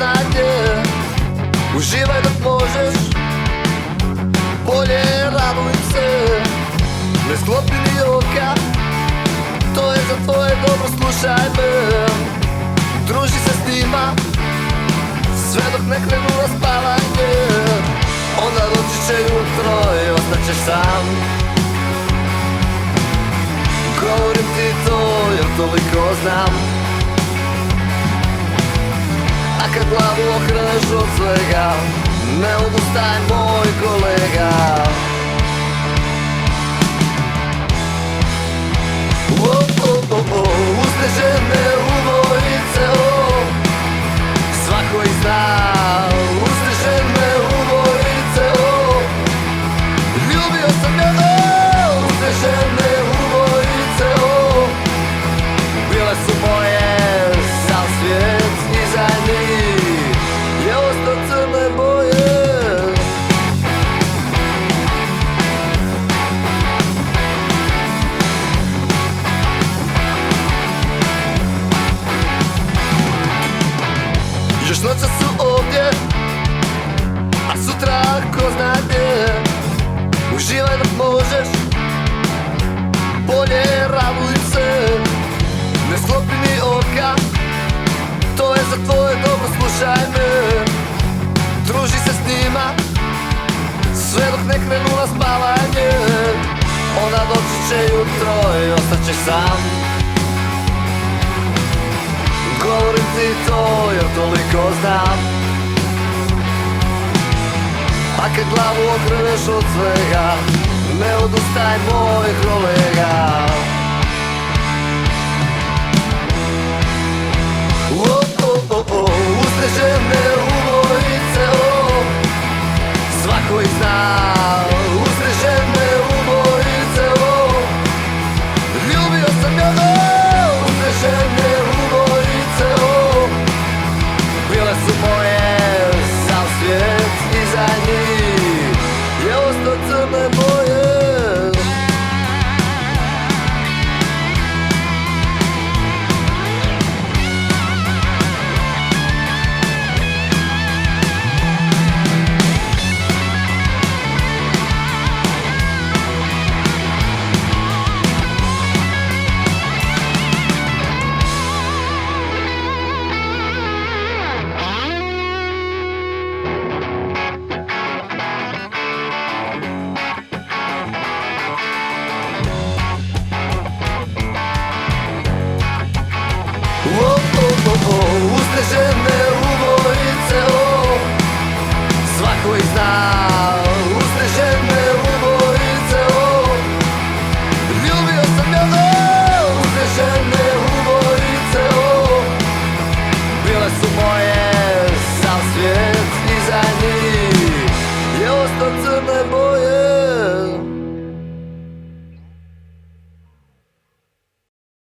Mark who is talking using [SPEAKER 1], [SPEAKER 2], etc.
[SPEAKER 1] zna gdje. Uživaj dok možeš, bolje raduj se. Ne sklopi ni oka, to je za tvoje dobro, slušaj me. Druži se s njima, sve dok ne krenu na spavanje. Onda doći će jutro i ostaćeš sam. Govorim ti to jer toliko znam. A kad glavu okreneš od svega, ne odustaj moj kolega. Uzneže me ubojice, svako ih zna. Uzneže me ubojice, ljubio sam jedno. Uzneže me ubojice, bile su moje, sam svijet iza njih je ostao crne boje. Još noća su ovdje, a sutra ko zna gdje. Uživaj dok možeš, bolje raduj se. Ne sklopi ni oka, to je za tvoje dobro, slušaj me. Druži se s njima, sve dok ne krenu na spavanje. Onda doći će jutro i ostaćeš sam. Govorim ti to jer toliko znam. A kad glavu okreneš od svega, ne odustaj moj kolega.